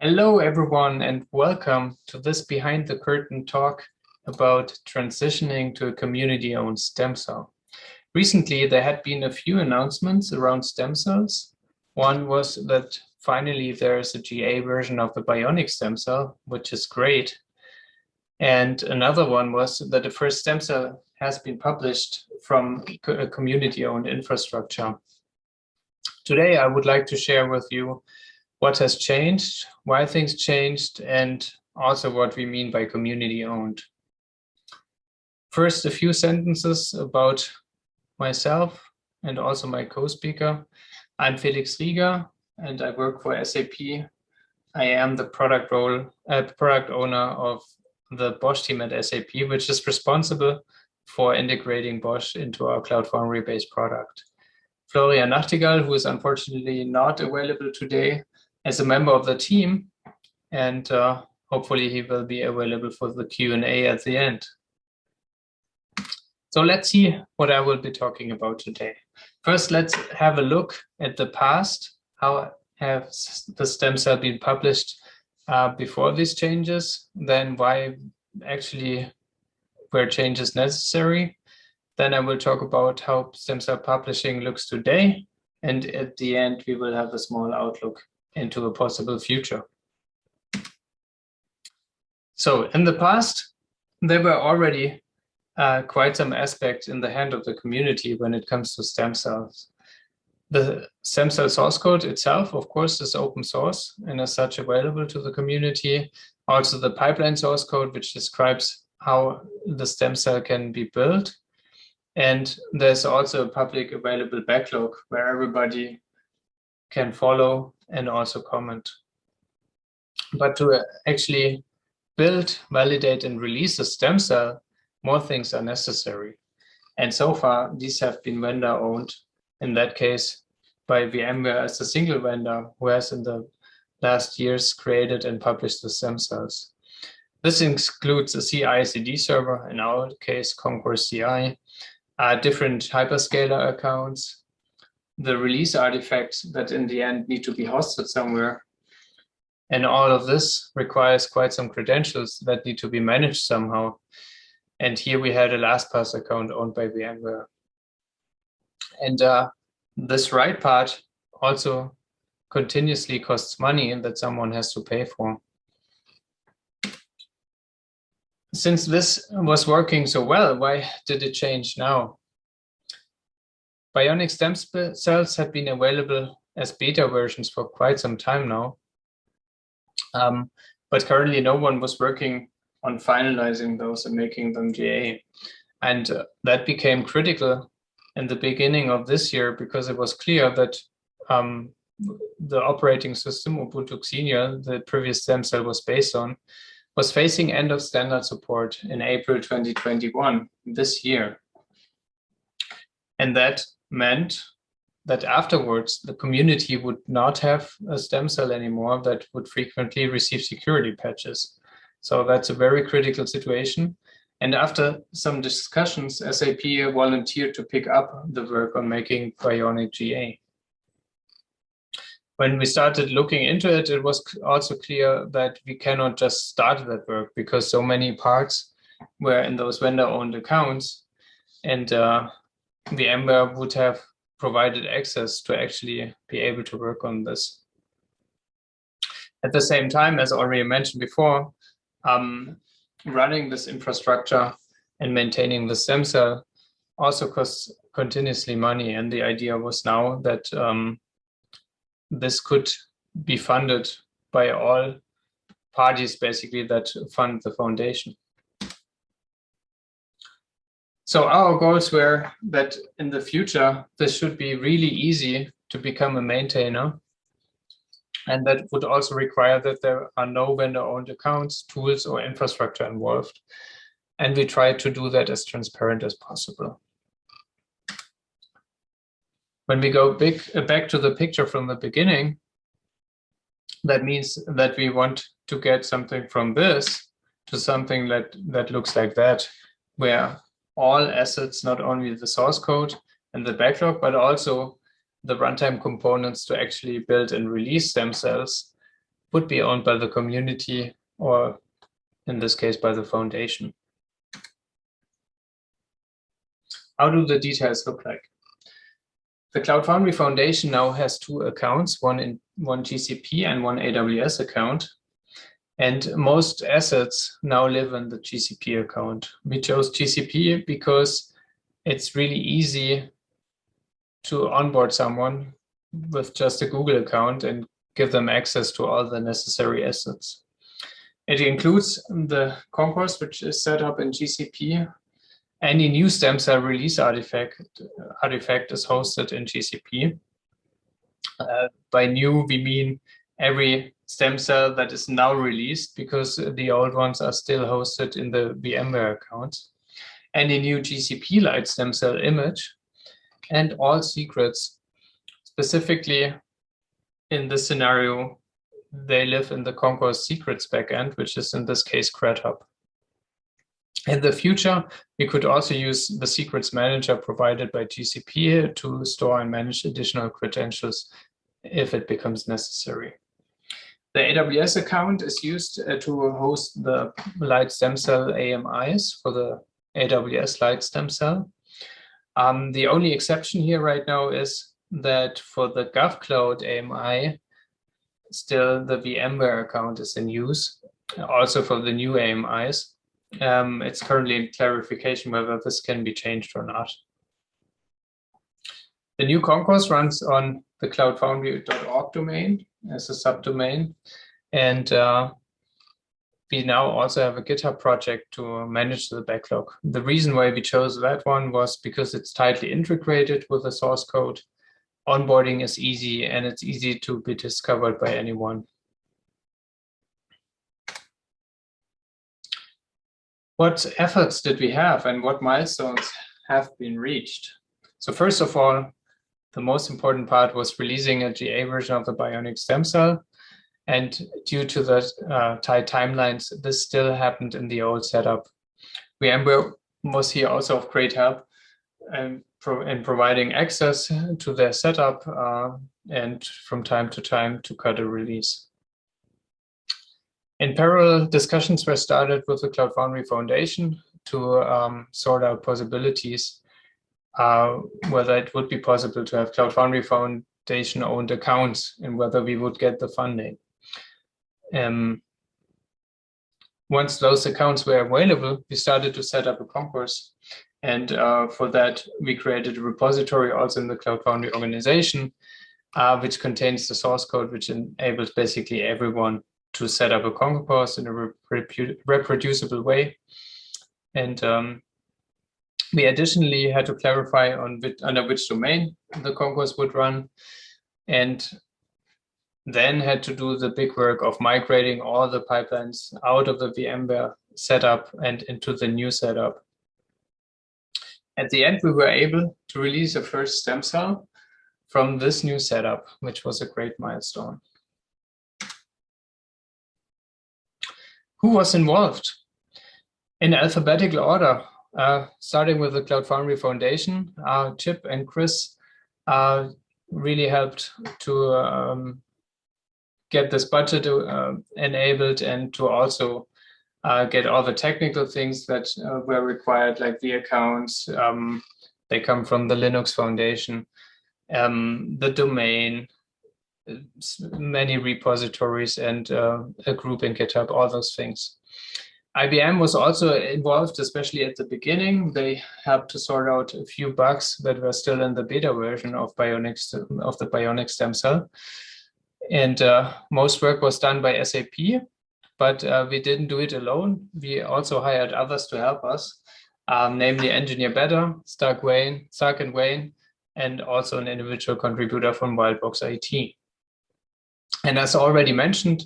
Hello, everyone, and welcome to this behind the curtain talk about transitioning to a community-owned stem cell. Recently, there had been a few announcements around stem cells. One was that finally there is a GA version of the bionic stem cell, which is great. And another one was that the first stem cell has been published from a community-owned infrastructure. Today, I would like to share with you what has changed, why things changed, and also what we mean by community-owned. First, a few sentences about myself and also my co-speaker. I'm Felix Riegger, and I work for SAP. I am the product owner of the Bosch team at SAP, which is responsible for integrating Bosch into our Cloud Foundry-based product. Florian Nachtigall, who is unfortunately not available today, as a member of the team, and hopefully he will be available for the Q&A at the end. So let's see what I will be talking about today. First, let's have a look at the past. How have the stem cell been published before these changes? Then why actually were changes necessary? Then I will talk about how stem cell publishing looks today. And at the end, we will have a small outlook into a possible future. So in the past, there were already quite some aspects in the hand of the community when it comes to stem cells. The stem cell source code itself, of course, is open source and as such available to the community. Also the pipeline source code, which describes how the stem cell can be built. And there's also a public available backlog where everybody can follow and also comment. But to actually build, validate, and release a stem cell, more things are necessary. And so far, these have been vendor-owned, in that case, by VMware as a single vendor who has in the last years created and published the stem cells. This includes a CI/CD server, in our case, Concourse CI, different hyperscaler accounts, the release artifacts that in the end need to be hosted somewhere. And all of this requires quite some credentials that need to be managed somehow. And here we had a LastPass account owned by VMware. And this write part also continuously costs money and that someone has to pay for. Since this was working so well, why did it change now? Bionic stem cells have been available as beta versions for quite some time now. But currently no one was working on finalizing those and making them GA. And that became critical in the beginning of this year because it was clear that the operating system, Ubuntu Xenia, the previous stem cell was based on, was facing end of standard support in April 2021, this year. And that meant that afterwards, the community would not have a stem cell anymore that would frequently receive security patches. So that's a very critical situation. And after some discussions, SAP volunteered to pick up the work on making Bionic GA. When we started looking into it, it was also clear that we cannot just start that work because so many parts were in those vendor-owned accounts, and VMware would have provided access to actually be able to work on this. At the same time, as already mentioned before, running this infrastructure and maintaining the stem cell also costs continuously money. And the idea was now that this could be funded by all parties, basically, that fund the foundation. So our goals were that in the future, this should be really easy to become a maintainer. And that would also require that there are no vendor-owned accounts, tools, or infrastructure involved. And we try to do that as transparent as possible. When we go back to the picture from the beginning, that means that we want to get something from this to something that looks like that, where all assets, not only the source code and the backlog, but also the runtime components to actually build and release stem cells would be owned by the community, or in this case, by the foundation. How do the details look like? The Cloud Foundry Foundation now has 2 accounts, one GCP and one AWS account. And most assets now live in the GCP account. We chose GCP because it's really easy to onboard someone with just a Google account and give them access to all the necessary assets. It includes the concourse, which is set up in GCP. Any new Stemcell release artifact is hosted in GCP. By new, we mean every Stemcell that is now released, because the old ones are still hosted in the VMware accounts. Any new GCP Lite Stemcell image and all secrets, specifically in this scenario, they live in the Concourse secrets backend, which is in this case CredHub. In the future, we could also use the secrets manager provided by GCP to store and manage additional credentials if it becomes necessary. The AWS account is used to host the Lite Stemcell AMIs for the AWS Lite Stemcell. The only exception here right now is that for the GovCloud AMI, still the VMware account is in use, also for the new AMIs. It's currently in clarification whether this can be changed or not. The new concourse runs on the cloudfoundry.org domain as a subdomain. And we now also have a GitHub project to manage the backlog. The reason why we chose that one was because it's tightly integrated with the source code. Onboarding is easy, and it's easy to be discovered by anyone. What efforts did we have, and what milestones have been reached? So first of all, the most important part was releasing a GA version of the Bionic Stemcell. And due to the tight timelines, this still happened in the old setup. VMware was here also of great help in providing access to their setup and from time to time to cut a release. In parallel, discussions were started with the Cloud Foundry Foundation to sort out possibilities, whether it would be possible to have Cloud Foundry Foundation-owned accounts and whether we would get the funding. Once those accounts were available, we started to set up a concourse. And for that, we created a repository also in the Cloud Foundry organization, which contains the source code, which enables basically everyone to set up a concourse in a reproducible way. And we additionally had to clarify under which domain the concourse would run, and then had to do the big work of migrating all the pipelines out of the VMware setup and into the new setup. At the end, we were able to release a first Stemcell from this new setup, which was a great milestone. Who was involved? In alphabetical order, starting with the Cloud Foundry Foundation, Chip and Chris really helped to get this budget enabled and to also get all the technical things that were required, like the accounts. They come from the Linux Foundation, the domain, many repositories, and a group in GitHub, all those things. IBM was also involved, especially at the beginning. They helped to sort out a few bugs that were still in the beta version of the Bionic Stemcell. And most work was done by SAP, but we didn't do it alone. We also hired others to help us, namely Engineer Better, Stark and Wayne, and also an individual contributor from Wildbox IT. And as already mentioned,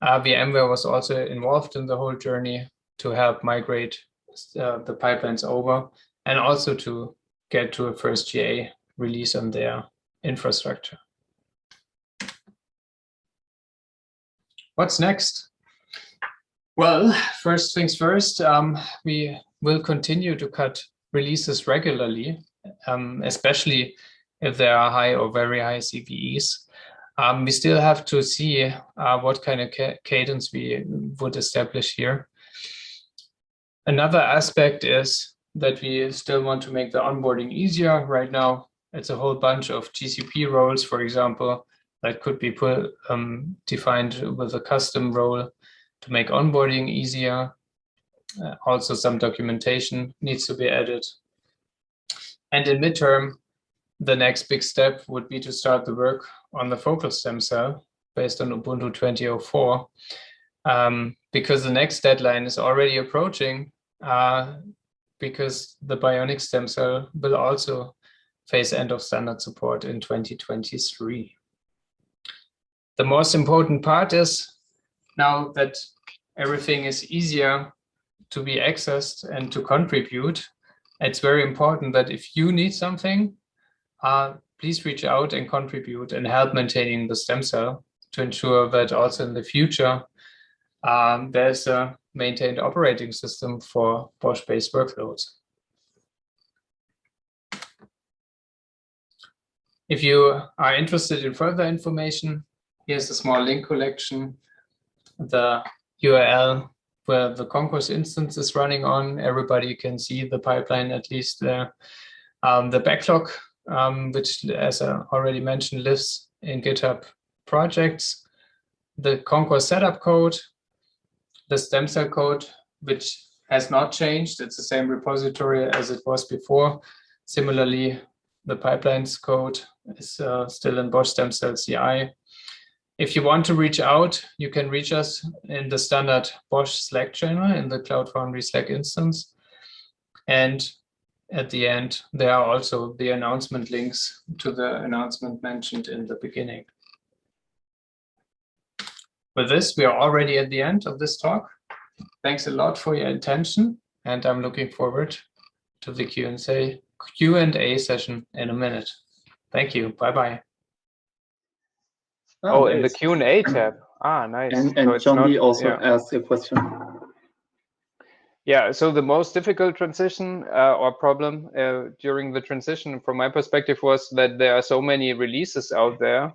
VMware was also involved in the whole journey to help migrate the pipelines over and also to get to a first GA release on their infrastructure. What's next? Well, first things first, we will continue to cut releases regularly, especially if there are high or very high CVEs. We still have to see what kind of cadence we would establish here. Another aspect is that we still want to make the onboarding easier. Right now, it's a whole bunch of GCP roles, for example, that could be defined with a custom role to make onboarding easier. Also, some documentation needs to be added. And in midterm, the next big step would be to start the work on the focal stem cell based on Ubuntu 20.04, because the next deadline is already approaching, because the bionic stem cell will also face end of standard support in 2023. The most important part is now that everything is easier to be accessed and to contribute, it's very important that if you need something, please reach out and contribute and help maintaining the stem cell to ensure that also in the future, there's a maintained operating system for Bosch-based workloads. If you are interested in further information, here's a small link collection, the URL where the Concourse instance is running on. Everybody can see the pipeline at least there. The backlog, which, as I already mentioned, lives in GitHub projects, the Concourse setup code, the stem cell code, which has not changed. It's the same repository as it was before. Similarly, the pipelines code is still in Bosch Stem Cell CI. If you want to reach out, you can reach us in the standard Bosch Slack channel in the Cloud Foundry Slack instance. And at the end, there are also the announcement links to the announcement mentioned in the beginning. With this, we are already at the end of this talk. Thanks a lot for your attention, and I'm looking forward to the Q&A session in a minute. Thank you. Bye-bye. Oh, nice. in the Q&A tab. Ah, nice. And So Johnny also asked a question. Yeah, so the most difficult transition or problem during the transition from my perspective was that there are so many releases out there.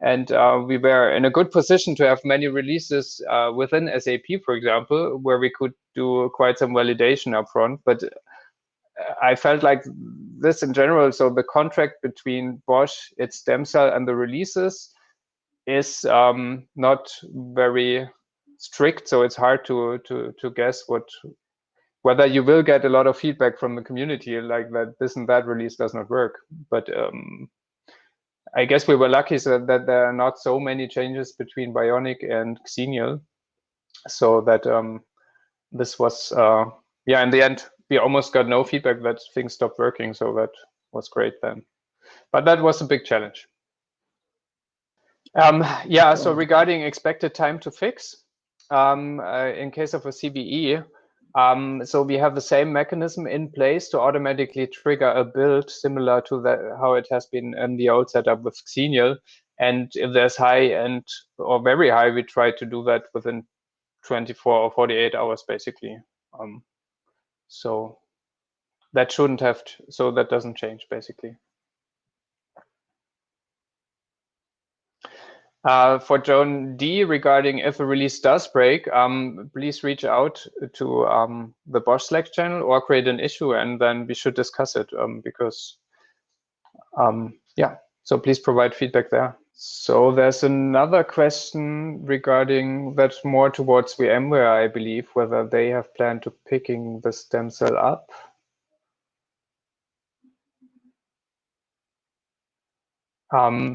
And we were in a good position to have many releases within SAP, for example, where we could do quite some validation upfront. But I felt like this in general, so the contract between Bosch, its stem cell, and the releases is not very strict. So it's hard to guess whether you will get a lot of feedback from the community, like that this and that release does not work. But I guess we were lucky so that there are not so many changes between Bionic and Xenial, so that this was, yeah, in the end, we almost got no feedback that things stopped working, so that was great then. But that was a big challenge. Yeah, so regarding expected time to fix, in case of a CVE, so we have the same mechanism in place to automatically trigger a build similar to how it has been in the old setup with Xenial. And if there's high or very high, we try to do that within 24 or 48 hours, basically. So that shouldn't have, so that doesn't change, basically. For Joan D, regarding if a release does break, please reach out to the Bosch Slack channel or create an issue, and then we should discuss it because, yeah, so please provide feedback there. So there's another question regarding that more towards VMware, I believe, whether they have planned to picking the stem cell up.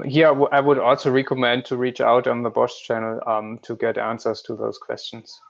Here, I would also recommend to reach out on the Bosch channel to get answers to those questions.